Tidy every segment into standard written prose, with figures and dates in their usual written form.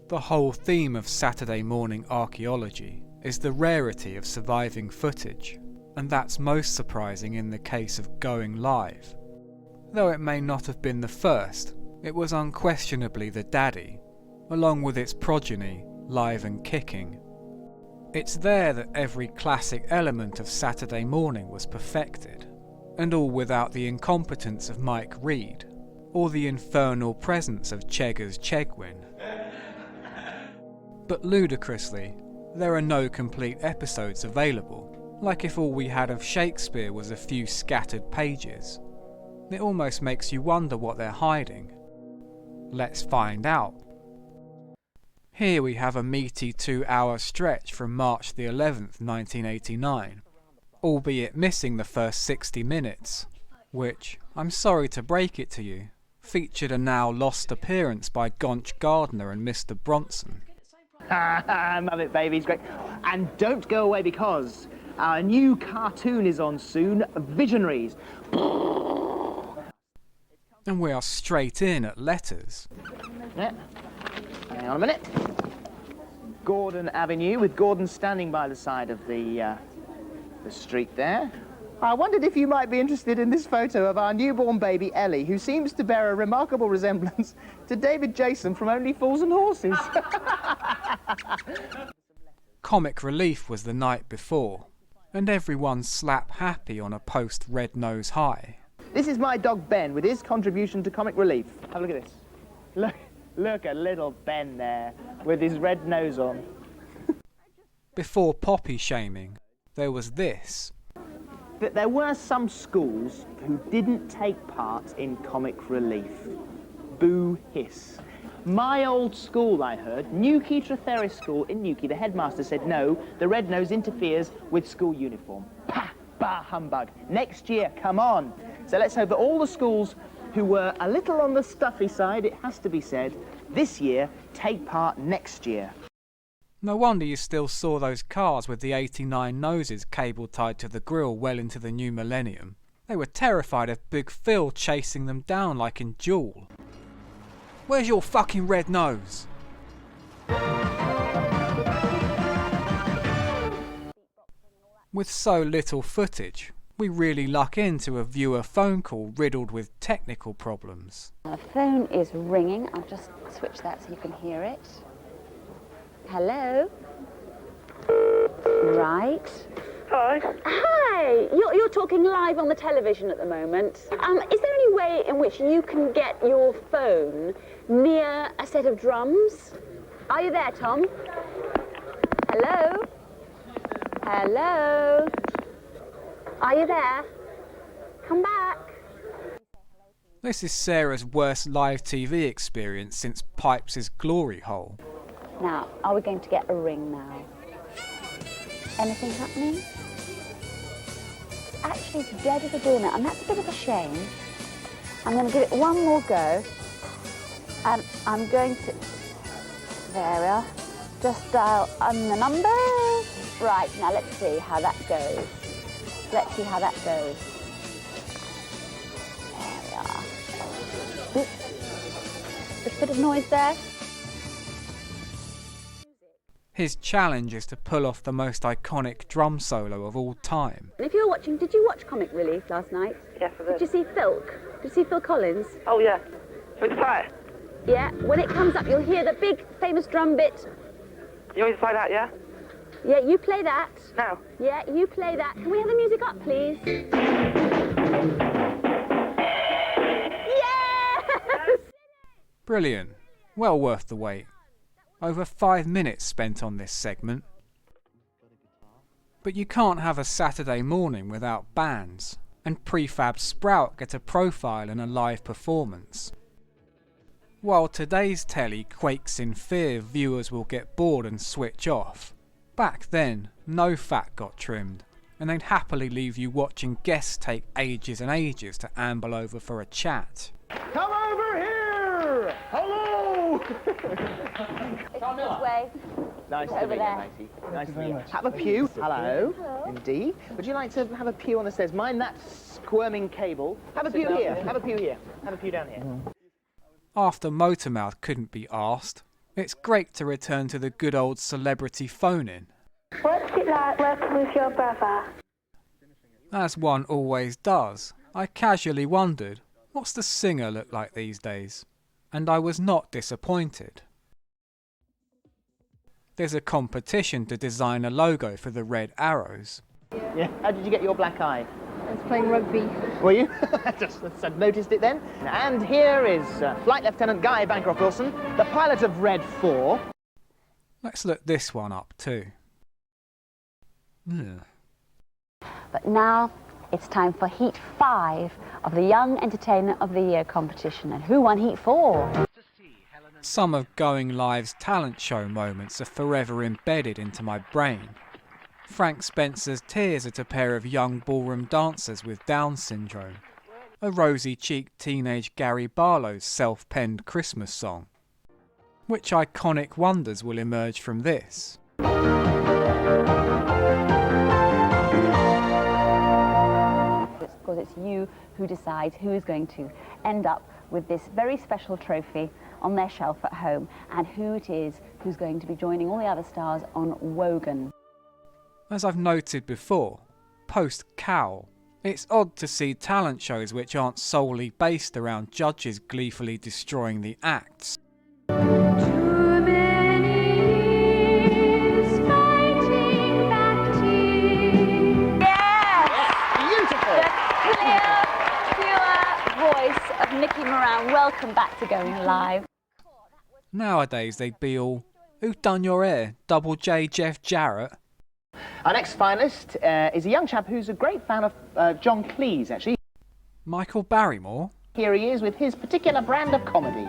The whole theme of Saturday morning archaeology is the rarity of surviving footage, and that's most surprising in the case of Going Live. Though it may not have been the first, it was unquestionably the daddy, along with its progeny, Live and Kicking. It's there that every classic element of Saturday morning was perfected, and all without the incompetence of Mike Reed, or the infernal presence of Cheggers Chegwin. But ludicrously, there are no complete episodes available, like if all we had of Shakespeare was a few scattered pages. It almost makes you wonder what they're hiding. Let's find out. Here we have a meaty 2-hour stretch from March the 11th, 1989, albeit missing the first 60 minutes, which, I'm sorry to break it to you, featured a now lost appearance by Gonch Gardner and Mr. Bronson. Love it, baby, it's great. And don't go away because our new cartoon is on soon, Visionaries. And we are straight in at letters. Yeah. Hang on a minute. Gordon Avenue, with Gordon standing by the side of the street there. I wondered if you might be interested in this photo of our newborn baby, Ellie, who seems to bear a remarkable resemblance to David Jason from Only Fools and Horses. Comic Relief was the night before, and everyone slap happy on a post-Red Nose High. This is my dog Ben with his contribution to Comic Relief. Have a look at this. Look at little Ben there with his red nose on. Before poppy shaming, there was this. That there were some schools who didn't take part in Comic Relief. Boo hiss. My old school, I heard, Newquay Tretheris School in Newquay, the headmaster said, no, the red nose interferes with school uniform. Pah! Bah humbug. Next year, come on. So let's hope that all the schools who were a little on the stuffy side, it has to be said, this year, take part next year. No wonder you still saw those cars with the 89 noses cable tied to the grille well into the new millennium. They were terrified of Big Phil chasing them down like in Duel. Where's your fucking red nose? With so little footage, we really luck into a viewer phone call riddled with technical problems. The phone is ringing. I'll just switch that so you can hear it. Hello? Right. Hi. Hi! You're talking live on the television at the moment. Is there any way in which you can get your phone near a set of drums? Are you there, Tom? Hello? Hello? Are you there? Come back. This is Sarah's worst live TV experience since Pipes' Glory Hole. Now, are we going to get a ring now? Anything happening? Actually, it's dead as a doornail, and that's a bit of a shame. I'm going to give it one more go, and I'm going to... There we are. Just dial on the numbers. Right, now let's see how that goes. Let's see how that goes. There we are. Oops. Just a bit of noise there. His challenge is to pull off the most iconic drum solo of all time. And if you're watching, did you watch Comic Relief last night? Yes, I did. Did you see Philk? Did you see Phil Collins? Oh, yeah. With the fire. Yeah, when it comes up, you'll hear the big famous drum bit. You want me to play that, yeah? Yeah, you play that. Now? Yeah, you play that. Can we have the music up, please? Yes! Brilliant. Well worth the wait. Over 5 minutes spent on this segment. But you can't have a Saturday morning without bands, and Prefab Sprout get a profile and a live performance. While today's telly quakes in fear viewers will get bored and switch off, back then no fat got trimmed, and they'd happily leave you watching guests take ages and ages to amble over for a chat. Come over here! Hello! Come this way. Nice to Over meet you, there. matey. Nice to meet you. Have a pew. Hello. Hello. Indeed. Would you like to have a pew on the stairs? Mind that squirming cable. Have a pew here. Have a pew here. Have a pew down here. After Motormouth couldn't be arsed, It's great to return to the good old celebrity phone-in. What's it like working with your brother? As one always does, I casually wondered, what's the singer look like these days? And I was not disappointed. There's a competition to design a logo for the Red Arrows. Yeah. How did you get your black eye? I was playing rugby. Were you? Just I'd noticed it then. And here is Flight Lieutenant Guy Bancroft-Wilson, the pilot of Red 4. Let's look this one up too. Ugh. But now it's time for Heat 5 of the Young Entertainer of the Year competition. And who won Heat 4? Some of Going Live's talent show moments are forever embedded into my brain. Frank Spencer's tears at a pair of young ballroom dancers with Down syndrome. A rosy-cheeked teenage Gary Barlow's self-penned Christmas song. Which iconic wonders will emerge from this? Because it's you who decides who is going to end up with this very special trophy on their shelf at home, and who it is who's going to be joining all the other stars on Wogan. As I've noted before, post-Cowl, it's odd to see talent shows which aren't solely based around judges gleefully destroying the acts. Nicky Moran, welcome back to Going Live. Nowadays they'd be all, who done your hair? Double J Jeff Jarrett? Our next finalist is a young chap who's a great fan of John Cleese, actually. Michael Barrymore? Here he is with his particular brand of comedy.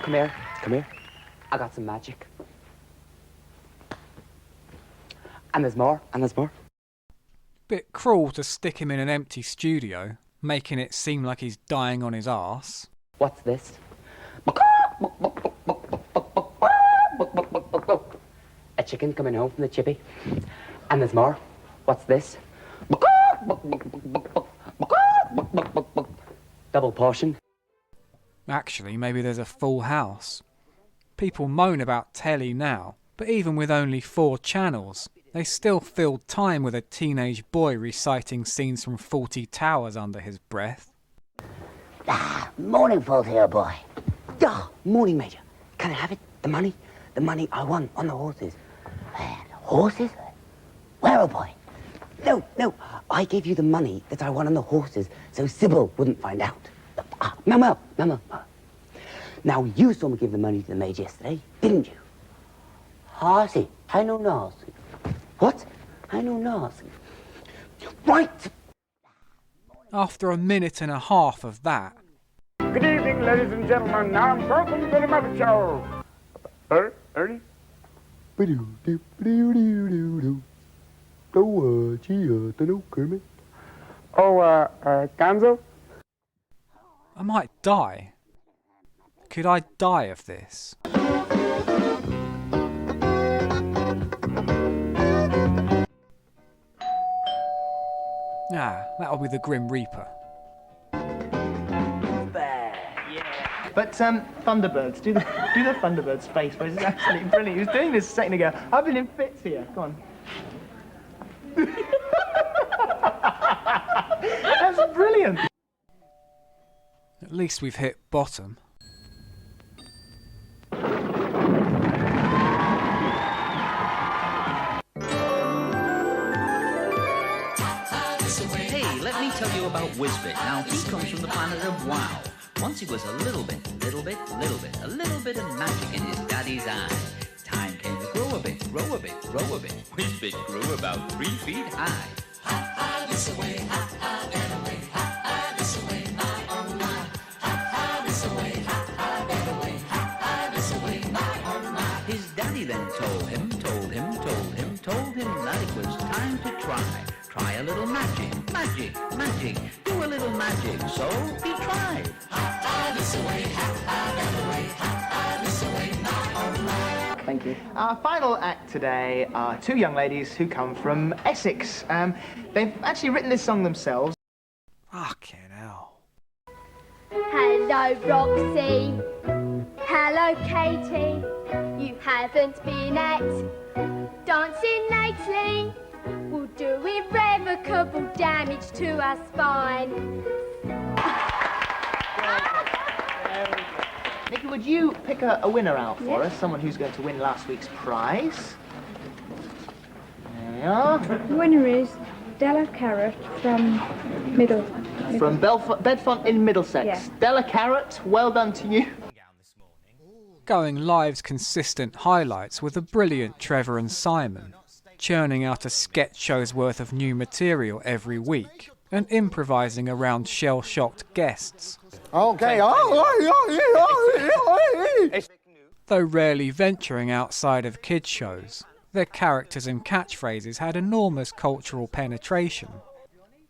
Come here, come here. I got some magic. And there's more, and there's more. Bit cruel to stick him in an empty studio, making it seem like he's dying on his arse. What's this? A chicken coming home from the chippy. And there's more. What's this? Double portion. Actually, maybe there's a full house. People moan about telly now, but even with only 4 channels, they still filled time with a teenage boy reciting scenes from 40 Towers under his breath. Morning, Faultier boy. Morning, Major. Can I have it? The money? The money I won on the horses. Horses? Where, oh boy? No. I gave you the money that I won on the horses so Sybil wouldn't find out. Mama. Now, you saw me give the money to the Major yesterday, didn't you? Horsey, I know nothing. What? I know nothing. Right! After a minute and a half of that... Good evening, ladies and gentlemen. Now I'm welcome to the Muppet Show. Ernie? Oh, Gonzo? I might die. Could I die of this? Ah, that'll be the Grim Reaper. But Thunderbirds, do the Thunderbirds face, which is absolutely brilliant. He was doing this a second ago. I've been in fits here. Go on. That's brilliant. At least we've hit bottom. Hey, let me tell you about Whizbit. Now, he comes from the planet of Wow. Once he was a little bit of magic in his daddy's eye. Time came to grow a bit. Whizbit grew about 3 feet high. Ha, this away, ha, that away, ha, this away, my, oh, my. Ha, this away, ha, that away, ha, this away, my, oh, my. His daddy then told him that it was time to try. Try a little magic. Do a little magic. So he tried. This away, that away, this away, my, oh, my. Thank you. Our final act today are 2 young ladies who come from Essex. They've actually written this song themselves. Fucking hell. Hello, Roxy. Hello, Katie. You haven't been at dancing lately. Will do irrevocable damage to our spine. Nikki, would you pick a winner out for us? Someone who's going to win last week's prize. There we are. The winner is Della Carrot from From Bedfont in Middlesex. Yeah. Della Carrot, well done to you. Going Live's consistent highlights were the brilliant Trevor and Simon, churning out a sketch show's worth of new material every week and improvising around shell-shocked guests. Okay. Though rarely venturing outside of kids' shows, their characters and catchphrases had enormous cultural penetration.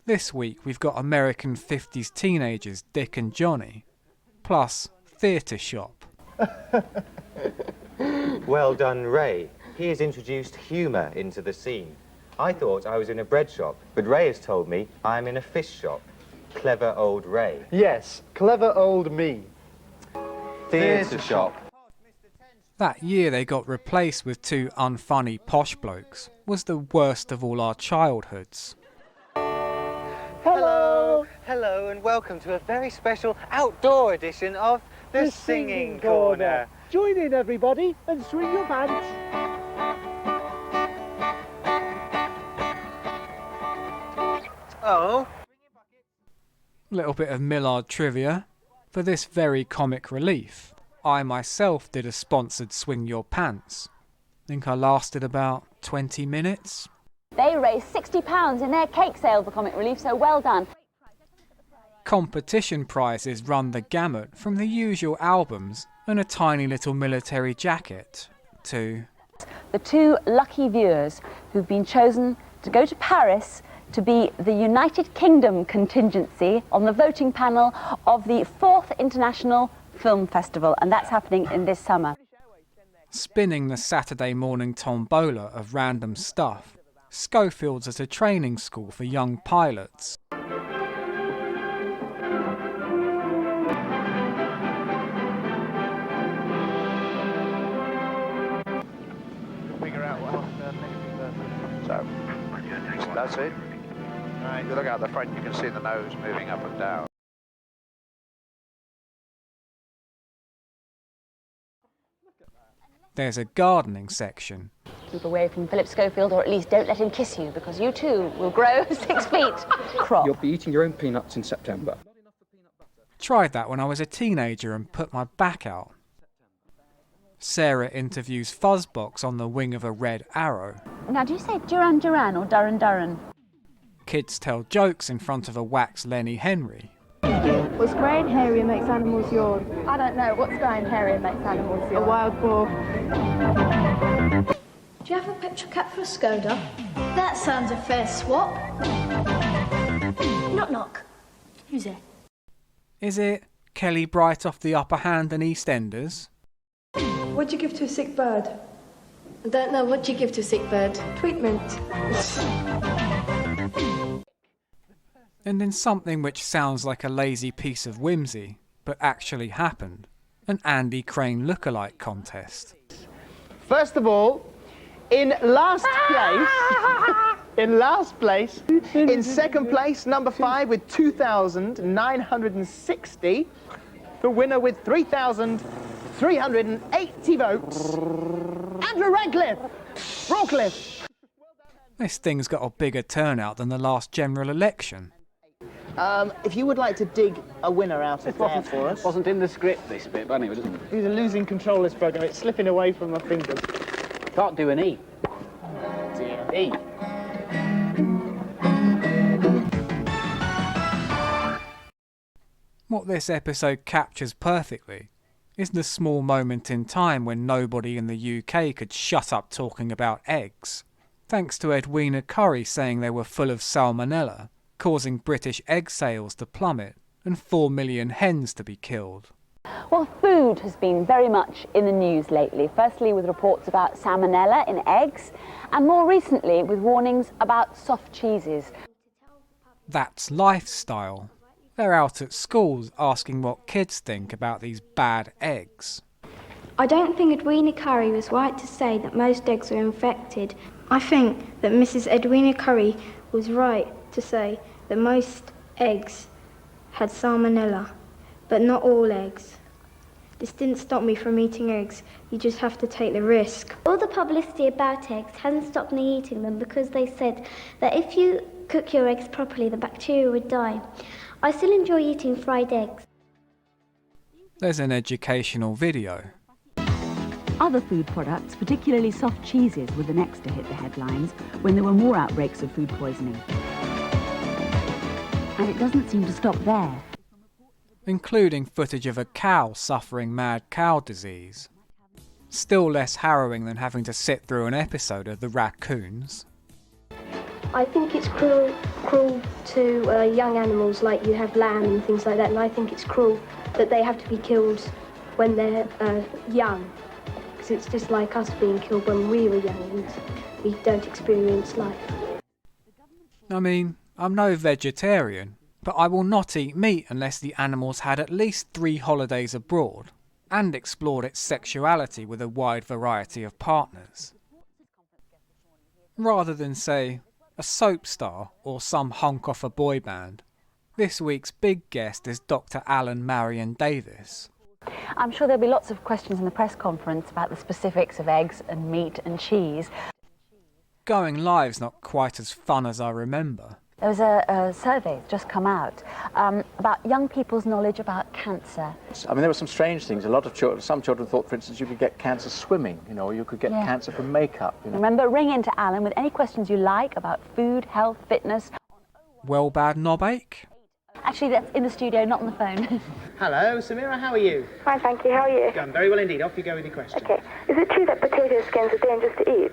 This week we've got American 50s teenagers Dick and Johnny, plus Theatre Shop. Well done, Ray. He has introduced humour into the scene. I thought I was in a bread shop, but Ray has told me I'm in a fish shop. Clever old Ray. Yes, clever old me. Theatre shop. That year they got replaced with two unfunny posh blokes was the worst of all our childhoods. Hello, and welcome to a very special outdoor edition of The Singing Corner. Join in, everybody, and swing your pants. Oh. Little bit of Millard trivia. For this very comic relief, I myself did a sponsored Swing Your Pants. Think I lasted about 20 minutes. They raised £60 in their cake sale for Comic Relief, so well done. Competition prizes run the gamut from the usual albums and a tiny little military jacket to The two lucky viewers who've been chosen to go to Paris to be the United Kingdom contingency on the voting panel of the 4th International Film Festival, and that's happening in this summer. spinning the Saturday morning tombola of random stuff. Schofield's at a training school for young pilots. Figure out what so that's it. If you look out the front, you can see the nose moving up and down. There's a gardening section. Keep away from Philip Schofield, or at least don't let him kiss you, because you too will grow 6 feet. Crop. You'll be eating your own peanuts in September. Tried that when I was a teenager and put my back out. Sarah interviews Fuzzbox on the wing of a red arrow. Now, do you say Duran Duran or Durran Durran? Kids tell jokes in front of a wax Lenny Henry. What's grey and hairy and makes animals yawn? I don't know. What's grey and hairy and makes animals A yawn? wild boar. Do you have a petrol cap for a Skoda? That sounds a fair swap. Knock knock. Who's there? Is it Kelly Bright off the Upper Hand and EastEnders? What do you give to a sick bird? I don't know. What do you give to a sick bird? Treatment. And in something which sounds like a lazy piece of whimsy, but actually happened, an Andy Crane lookalike contest. First of all, in last place, in second place, number 5 with 2,960. The winner with 3,380 votes, Andrew Rawcliffe. This thing's got a bigger turnout than the last general election. If you would like to dig a winner out of there for us. Wasn't in the script, this bit, but anyway, doesn't it? These are losing control of this programme. It's slipping away from my fingers. Can't do an E. Dear. E. What this episode captures perfectly is the small moment in time when nobody in the UK could shut up talking about eggs, thanks to Edwina Currie saying they were full of salmonella, causing British egg sales to plummet and 4 million hens to be killed. Well, food has been very much in the news lately, firstly with reports about salmonella in eggs, and more recently with warnings about soft cheeses. That's lifestyle, They're out at schools asking what kids think about these bad eggs. I don't think Edwina Curry was right to say that most eggs are infected. I think that Mrs. Edwina Curry was right to say that most eggs had salmonella, but not all eggs. This didn't stop me from eating eggs. You just have to take the risk. All the publicity about eggs hasn't stopped me eating them because they said that if you cook your eggs properly, the bacteria would die. I still enjoy eating fried eggs. There's an educational video. Other food products, particularly soft cheeses, were the next to hit the headlines when there were more outbreaks of food poisoning. And it doesn't seem to stop there. Including footage of a cow suffering mad cow disease. Still less harrowing than having to sit through an episode of The Raccoons. I think it's cruel to young animals, like you have lamb and things like that, and I think it's cruel that they have to be killed when they're young, because it's just like us being killed when we were young and we don't experience life. I mean, I'm no vegetarian, but I will not eat meat unless the animals had at least 3 holidays abroad and explored its sexuality with a wide variety of partners. Rather than, say, a soap star or some hunk off a boy band, this week's big guest is Dr. Alan Marion Davis. I'm sure there'll be lots of questions in the press conference about the specifics of eggs and meat and cheese. Going live's not quite as fun as I remember. There was a survey that's just come out about young people's knowledge about cancer. I mean, there were some strange things. A lot of children, some children thought, for instance, you could get cancer swimming, you know, or you could get cancer from makeup. You know. Remember, ring in to Alan with any questions you like about food, health, fitness. Well, bad knobache? Actually, that's in the studio, not on the phone. Hello, Samira, how are you? Fine, thank you. How are you? Going very well indeed. Off you go with your question. Okay. Is it true that potato skins are dangerous to eat?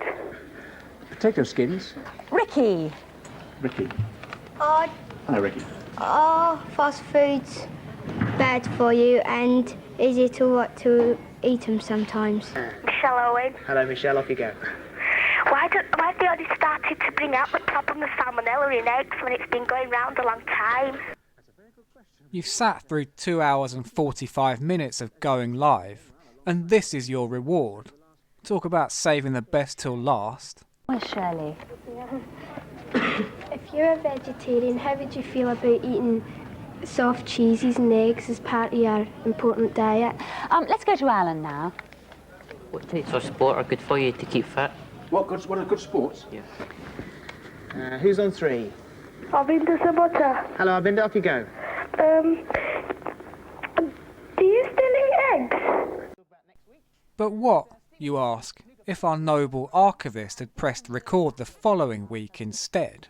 Potato skins? Ricky. Ricky. Hello, Ricky. Fast food's bad for you, and is it all right to eat them sometimes? Michelle Owen. Hello, Michelle, off you go. Why have they already started to bring up the problem of salmonella in eggs when it's been going round a long time? You've sat through 2 hours and 45 minutes of going live, and this is your reward. Talk about saving the best till last. Where's Shirley? If you're a vegetarian, how would you feel about eating soft cheeses and eggs as part of your important diet? Let's go to Alan now. What types of sport are good for you to keep fit? What are good sports? Yeah. Who's on 3? Arvinder Sabota. Hello, Arvinder, off you go. Do you still eat eggs? But what, you ask, if our noble archivist had pressed record the following week instead?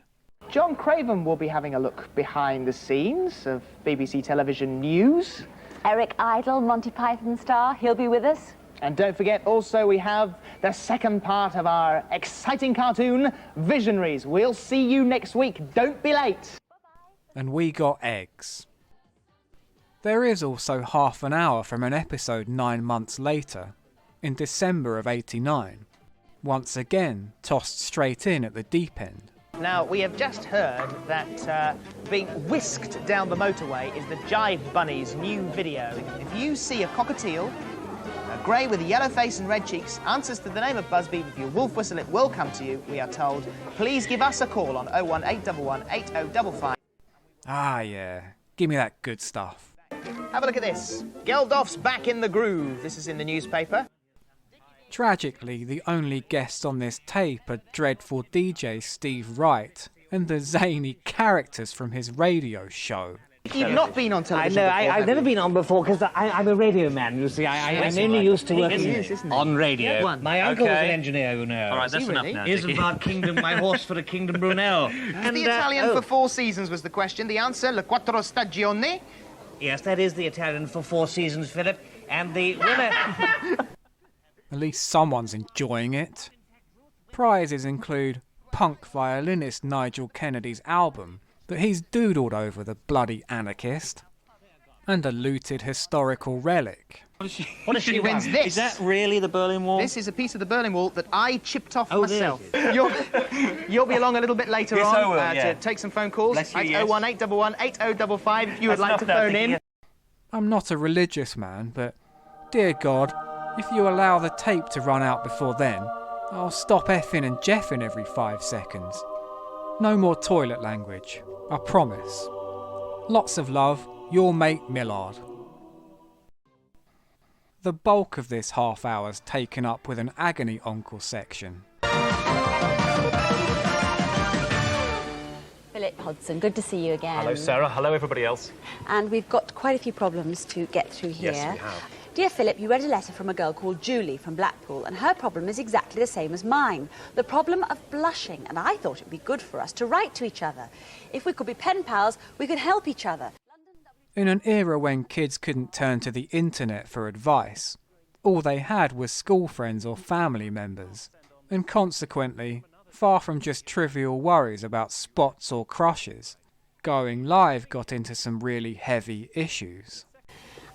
John Craven will be having a look behind the scenes of BBC Television News. Eric Idle, Monty Python star, he'll be with us. And don't forget, also, we have the second part of our exciting cartoon, Visionaries. We'll see you next week. Don't be late. And we got eggs. There is also half an hour from an episode 9 months later, in December of '89, once again tossed straight in at the deep end. Now, we have just heard that being whisked down the motorway is the Jive Bunny's new video. If you see a cockatiel, a grey with a yellow face and red cheeks, answers to the name of Busby, with your wolf whistle, it will come to you, we are told. Please give us a call on 01811 8055. Ah, yeah. Give me that good stuff. Have a look at this. Geldof's back in the groove. This is in the newspaper. Tragically, the only guests on this tape are dreadful DJ Steve Wright and the zany characters from his radio show. You've not been on television before, I've never been on before because I'm a radio man, you see. I'm only used to working on radio. My uncle was an engineer, you know. All right, that's enough now. Here's about Kingdom, my horse for the Kingdom Brunel. And the Italian for 4 seasons was the question. The answer, Le Quattro Stagioni. Yes, that is the Italian for 4 seasons, Philip. And the winner... At least someone's enjoying it. Prizes include punk violinist Nigel Kennedy's album that he's doodled over, the bloody anarchist, and a looted historical relic. What if she wins this? Is that really the Berlin Wall? This is a piece of the Berlin Wall that I chipped off Oh, myself. You'll be along a little bit later Yes, on I will, to take some phone calls. Bless you, It's yes. 01811 8055 if you would That's like to enough now, phone in. Dickie. I'm not a religious man, but dear God, if you allow the tape to run out before then, I'll stop effing and jeffing every 5 seconds. No more toilet language, I promise. Lots of love, your mate Millard. The bulk of this half hour's taken up with an agony oncle section. Philip Hodson, good to see you again. Hello, Sarah. Hello, everybody else. And we've got quite a few problems to get through here. Yes, we have. Dear Philip, you read a letter from a girl called Julie from Blackpool, and her problem is exactly the same as mine. The problem of blushing, and I thought it would be good for us to write to each other. If we could be pen pals, we could help each other. In an era when kids couldn't turn to the internet for advice, all they had was school friends or family members, and consequently, far from just trivial worries about spots or crushes, going live got into some really heavy issues.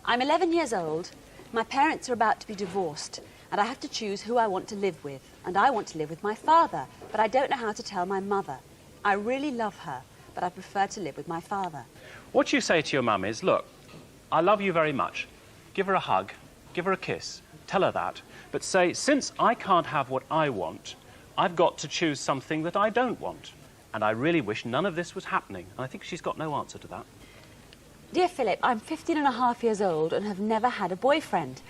I'm 11 years old. My parents are about to be divorced, and I have to choose who I want to live with. And I want to live with my father, but I don't know how to tell my mother. I really love her, but I prefer to live with my father. What you say to your mum is, look, I love you very much. Give her a hug, give her a kiss, tell her that. But say, since I can't have what I want, I've got to choose something that I don't want. And I really wish none of this was happening. And I think she's got no answer to that. Dear Philip, I'm 15 and a half years old and have never had a boyfriend.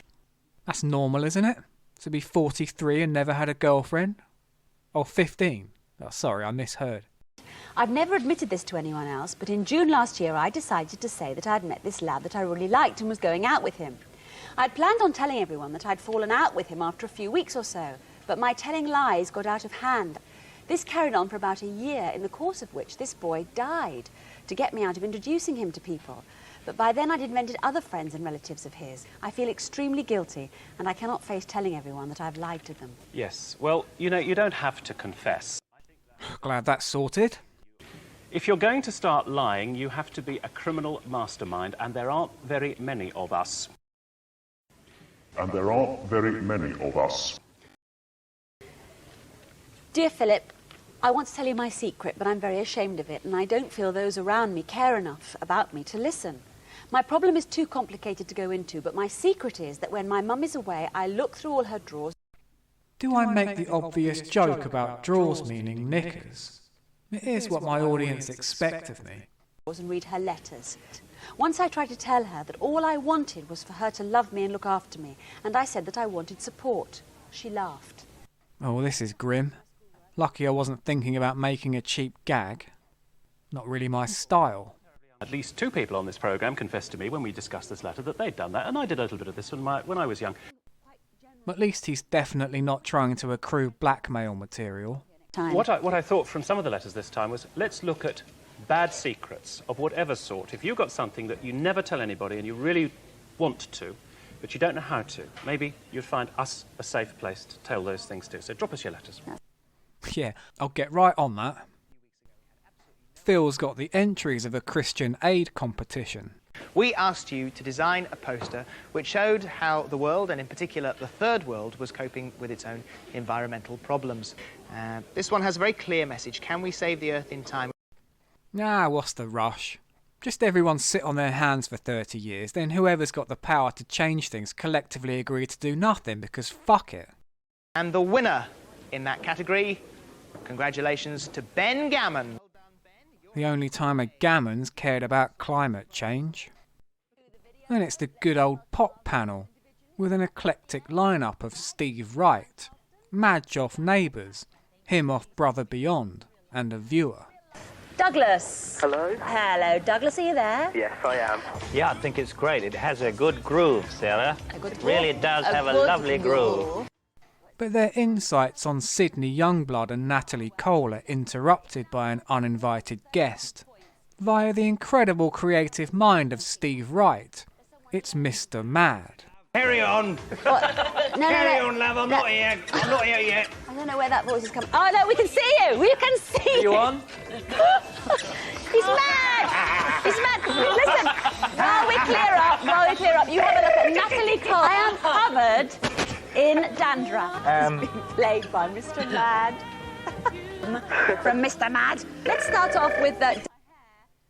That's normal, isn't it? To be 43 and never had a girlfriend? Oh, 15. Oh, sorry, I misheard. I've never admitted this to anyone else, but in June last year I decided to say that I'd met this lad that I really liked and was going out with him. I'd planned on telling everyone that I'd fallen out with him after a few weeks or so, but my telling lies got out of hand. This carried on for about a year, in the course of which this boy died, to get me out of introducing him to people. But by then I'd invented other friends and relatives of his. I feel extremely guilty, and I cannot face telling everyone that I've lied to them. Yes, well, you know, you don't have to confess. Glad that's sorted. If you're going to start lying, you have to be a criminal mastermind, and there aren't very many of us. And there aren't very many of us. Dear Philip, I want to tell you my secret, but I'm very ashamed of it, and I don't feel those around me care enough about me to listen. My problem is too complicated to go into, but my secret is that when my mum is away, I look through all her drawers. Do I make the obvious joke about drawers meaning knickers? It is what my audience expect of me. And read her letters. Once I tried to tell her that all I wanted was for her to love me and look after me, and I said that I wanted support. She laughed. Oh, this is grim. Lucky I wasn't thinking about making a cheap gag. Not really my style. At least 2 people on this programme confessed to me when we discussed this letter that they'd done that, and I did a little bit of this when I was young. At least he's definitely not trying to accrue blackmail material. What I thought from some of the letters this time was, let's look at bad secrets of whatever sort. If you've got something that you never tell anybody and you really want to, but you don't know how to, maybe you'd find us a safe place to tell those things to. So drop us your letters. Yeah, I'll get right on that. Phil's got the entries of a Christian Aid competition. We asked you to design a poster which showed how the world, and in particular the third world, was coping with its own environmental problems. This one has a very clear message. Can we save the Earth in time? Nah, what's the rush? Just everyone sit on their hands for 30 years, then whoever's got the power to change things collectively agree to do nothing, because fuck it. And the winner in that category, congratulations to Ben Gammon. The only time a Gammon's cared about climate change. And it's the good old pop panel, with an eclectic lineup of Steve Wright, Madge off Neighbours, him off Brother Beyond, and a viewer. Douglas. Hello. Hello, Douglas, are you there? Yes, I am. Yeah, I think it's great. It has a good groove, Sarah. A good It really does have a lovely groove. But their insights on Sydney Youngblood and Natalie Cole are interrupted by an uninvited guest. Via the incredible creative mind of Steve Wright, it's Mr. Mad. Carry on. Carry on, love. I'm not here. I'm not here yet. I don't know where that voice is coming. Oh, no, we can see you. We can see you. You on? He's mad. He's mad. Listen, while we clear up, you have a look at Natalie Cole. in Dandruff has been played by Mr. Mad. From Mr. Mad. Let's start off with the...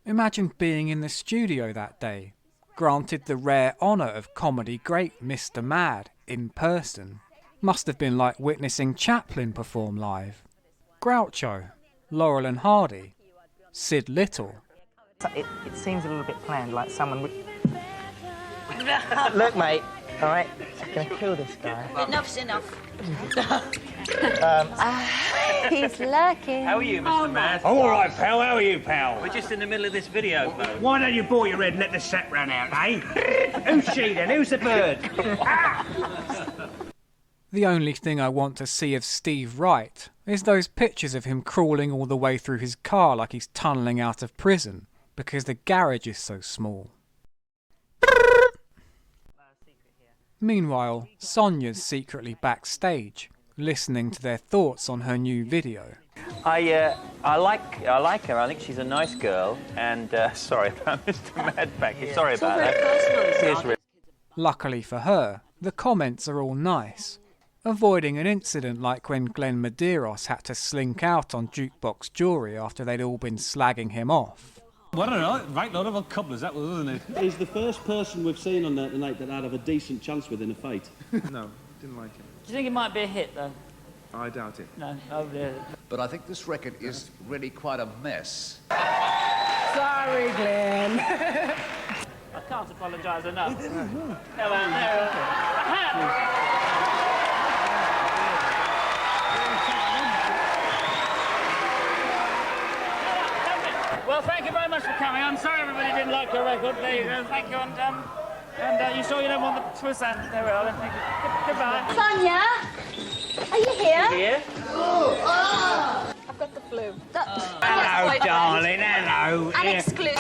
Imagine being in the studio that day, granted the rare honour of comedy great Mr. Mad in person. Must have been like witnessing Chaplin perform live. Groucho, Laurel and Hardy, Sid Little. It seems a little bit planned, like someone would... Look, mate, all right, I'm going to kill this guy. Enough's enough. He's lurking. How are you, Mr. Mad? I'm all right, pal. How are you, pal? We're just in the middle of this video, though. Why don't you bore your head and let the set run out, eh? Who's she, then? Who's the bird? The only thing I want to see of Steve Wright is those pictures of him crawling all the way through his car like he's tunnelling out of prison, because the garage is so small. Meanwhile, Sonia's secretly backstage, listening to their thoughts on her new video. I like her. I think she's a nice girl. And sorry about Mr. Mad back here. Sorry about that. Luckily for her, the comments are all nice, avoiding an incident like when Glenn Medeiros had to slink out on Jukebox Jewelry after they'd all been slagging him off. What a right load of cobblers that was, wasn't it? He's the first person we've seen on there tonight that had a decent chance within a fight. No, didn't like it. Do you think it might be a hit, though? I doubt it. No, But I think this record is really quite a mess. Sorry, Glenn. I can't apologise enough. Well, thank you very much for coming. I'm sorry everybody didn't like your record. There you go. Thank you. And you sure you don't want the twist? And there we are. Then. Thank you. Goodbye. Sonia, are you here? Here? I've got the flu. Hello, darling. Hello. An exclusive.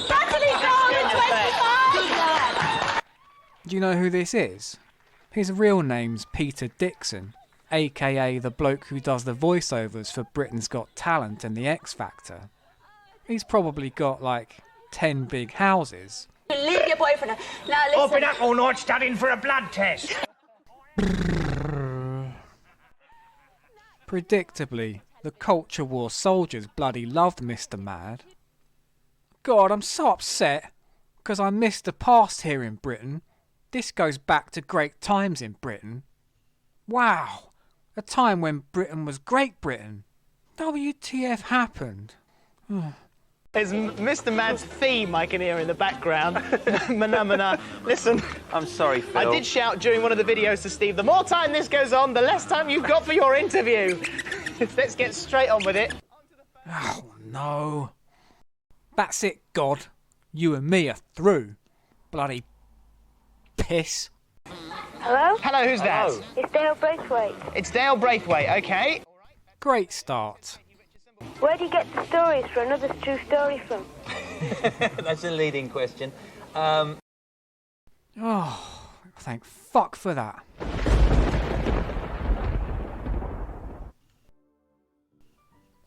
Natalie Garland, 25. Do you know who this is? His real name's Peter Dixon, aka the bloke who does the voiceovers for Britain's Got Talent and the X Factor. He's probably got like 10 big houses. Leave your boyfriend. Now listen. I've been up all night studying for a blood test. Predictably, the culture war soldiers bloody loved Mr. Mad. God, I'm so upset, because I missed the past here in Britain. This goes back to great times in Britain. Wow, a time when Britain was Great Britain. WTF happened? There's Mr. Mad's theme I can hear in the background. Mana. Listen. I'm sorry, Phil. I did shout during one of the videos to Steve, the more time this goes on, the less time you've got for your interview. Let's get straight on with it. Oh, no. That's it, God. You and me are through. Bloody piss. Hello? Hello, who's that? It's Dale Braithwaite. It's Dale Braithwaite, okay. Great start. Where do you get the stories for another true story from? That's a leading question. Oh, thank fuck for that.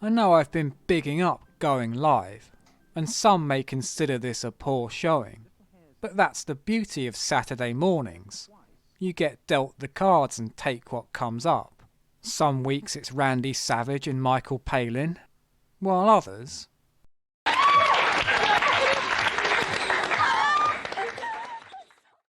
I know I've been bigging up going live, and some may consider this a poor showing, but that's the beauty of Saturday mornings. You get dealt the cards and take what comes up. Some weeks it's Randy Savage and Michael Palin, while others,